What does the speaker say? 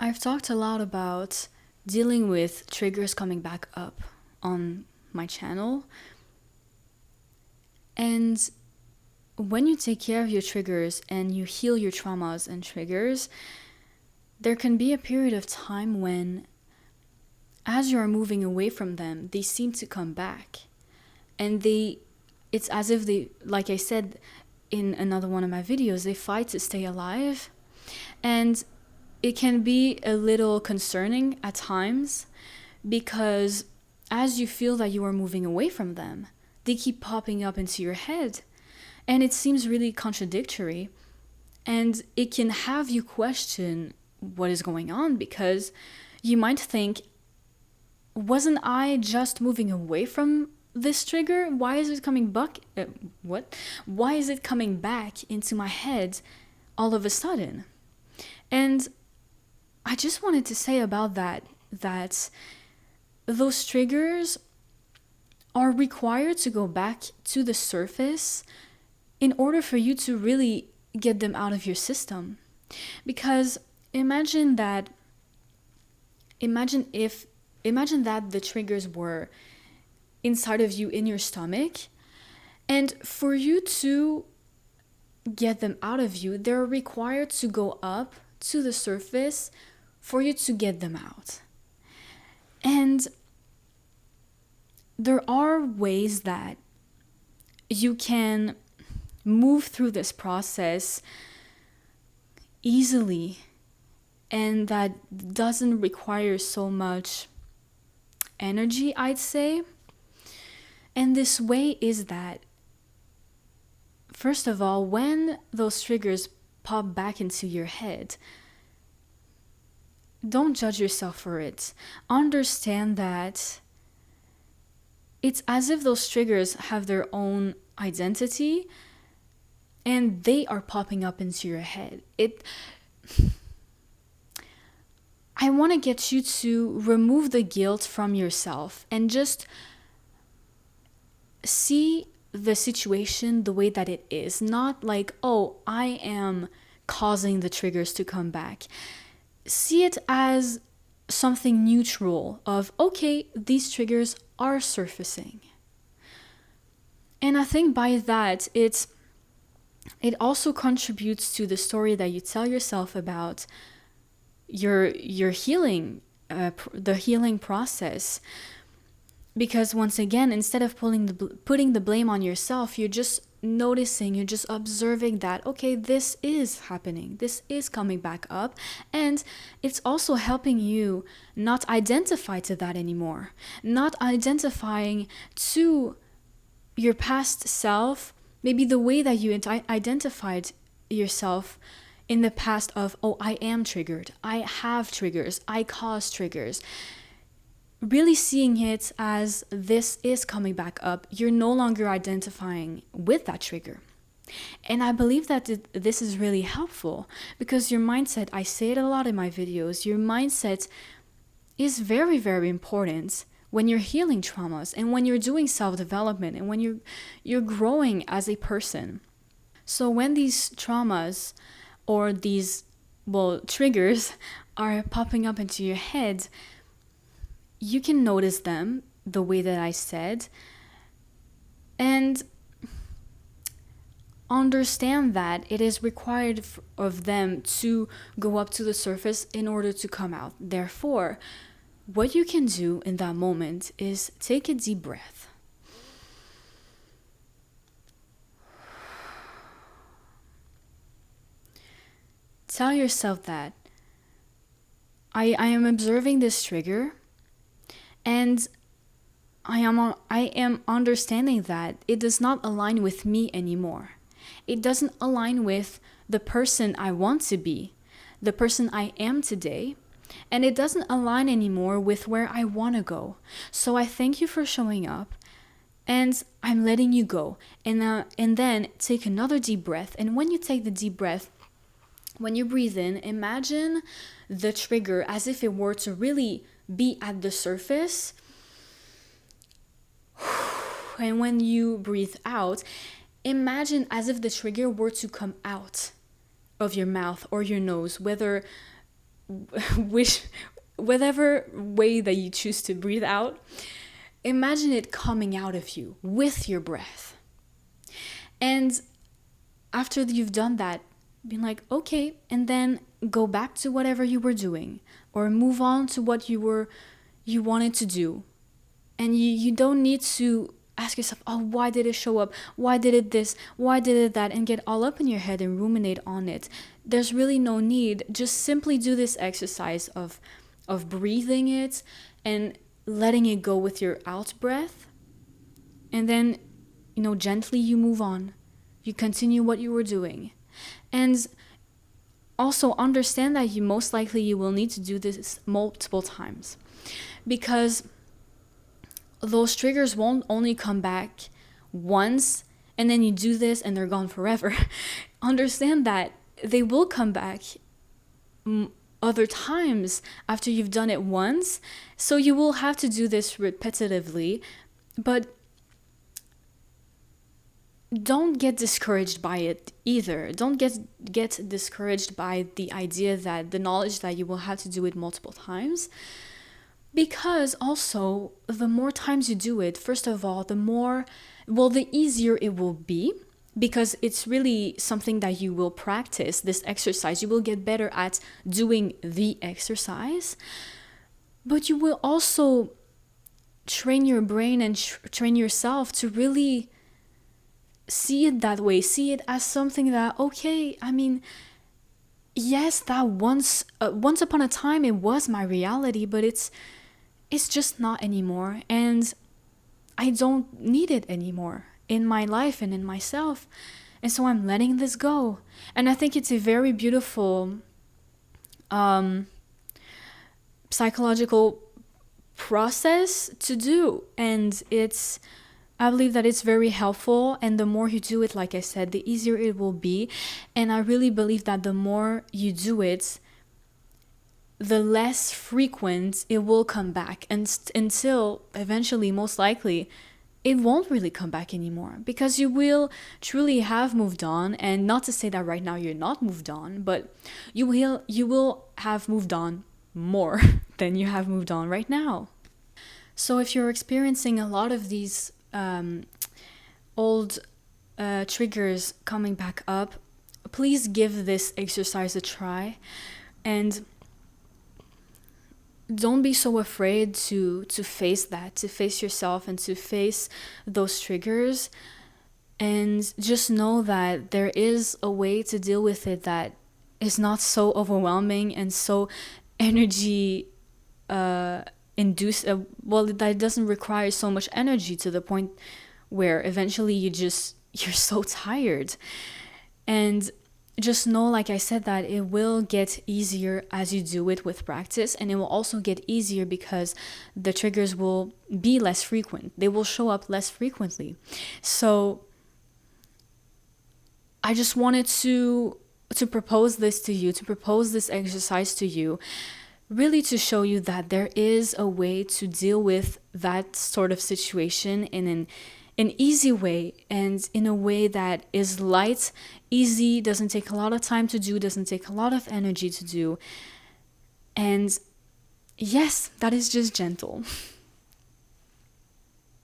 I've talked a lot about dealing with triggers coming back up on my channel. And when you take care of your triggers and you heal your traumas and triggers, there can be a period of time when, as you are moving away from them, they seem to come back. And it's as if they, like I said in another one of my videos, they fight to stay alive. And it can be a little concerning at times because as you feel that you are moving away from them, they keep popping up into your head. And it seems really contradictory. And it can have you question what is going on, because you might think, wasn't I just moving away from this trigger? Why is it coming back? Why is it coming back into my head all of a sudden? And I just wanted to say about that those triggers are required to go back to the surface in order for you to really get them out of your system. Because imagine that the triggers were inside of you in your stomach, and for you to get them out of you, they're required to go up to the surface for you to get them out. And there are ways that you can move through this process easily, and that doesn't require so much energy, I'd say. And this way is that, first of all, when those triggers pop back into your head, don't judge yourself for it. Understand that it's as if those triggers have their own identity and they are popping up into your head. I want to get you to remove the guilt from yourself and just see the situation the way that it is. Not like, oh, I am causing the triggers to come back. See it as something neutral of, okay, these triggers are surfacing. And I think by that, it also contributes to the story that you tell yourself about your healing, the healing process. Because once again, instead of putting the blame on yourself, you're just noticing, you're just observing that, okay, this is happening, this is coming back up, and it's also helping you not identify to that anymore, not identifying to your past self, maybe the way that you identified yourself in the past of, oh, I am triggered, I have triggers, I cause triggers. Really seeing it as this is coming back up, you're no longer identifying with that trigger. And I believe that this is really helpful because your mindset, I say it a lot in my videos, your mindset is very, very important when you're healing traumas and when you're doing self-development and when you're growing as a person. So when these traumas or these, triggers are popping up into your head, you can notice them the way that I said and understand that it is required of them to go up to the surface in order to come out. Therefore, what you can do in that moment is take a deep breath. Tell yourself that I am observing this trigger, and I am understanding that it does not align with me anymore. It doesn't align with the person I want to be, the person I am today, and it doesn't align anymore with where I want to go. So I thank you for showing up, and I'm letting you go. And then take another deep breath. And when you take the deep breath, when you breathe in, imagine the trigger as if it were to really be at the surface. And when you breathe out, imagine as if the trigger were to come out of your mouth or your nose, whether which, whatever way that you choose to breathe out, imagine it coming out of you with your breath. And after you've done that, being like, okay, and then go back to whatever you were doing, or move on to what you wanted to do. And you don't need to ask yourself, oh, why did it show up? Why did it this? Why did it that? And get all up in your head and ruminate on it. There's really no need. Just simply do this exercise of breathing it and letting it go with your out breath. And then, gently you move on. You continue what you were doing. And also understand that most likely you will need to do this multiple times, because those triggers won't only come back once and then you do this and they're gone forever. Understand that they will come back other times after you've done it once. So you will have to do this repetitively, but don't get discouraged by it either. Don't get discouraged by the idea that the knowledge that you will have to do it multiple times. Because also, the more times you do it, first of all, the easier it will be, because it's really something that you will practice, this exercise. You will get better at doing the exercise, but you will also train your brain and train yourself to really see it that way. See it as something that, okay, yes, that once upon a time it was my reality, but it's just not anymore, and I don't need it anymore in my life and in myself, and so I'm letting this go. And I think it's a very beautiful psychological process to do, and I believe that it's very helpful, and the more you do it, like I said, the easier it will be. And I really believe that the more you do it, the less frequent it will come back, and until eventually, most likely, it won't really come back anymore, because you will truly have moved on. And not to say that right now you're not moved on, but you will have moved on more than you have moved on right now. So if you're experiencing a lot of these old triggers coming back up, please give this exercise a try, and don't be so afraid to face that, to face yourself and to face those triggers. And just know that there is a way to deal with it that is not so overwhelming and so energy induced, that doesn't require so much energy to the point where eventually you're so tired. And just know, like I said, that it will get easier as you do it with practice, and it will also get easier because the triggers will be less frequent. They will show up less frequently. So I just wanted to propose this to you, to propose this exercise to you, really to show you that there is a way to deal with that sort of situation in an easy way, and in a way that is light, easy, doesn't take a lot of time to do, doesn't take a lot of energy to do. And yes, that is just gentle.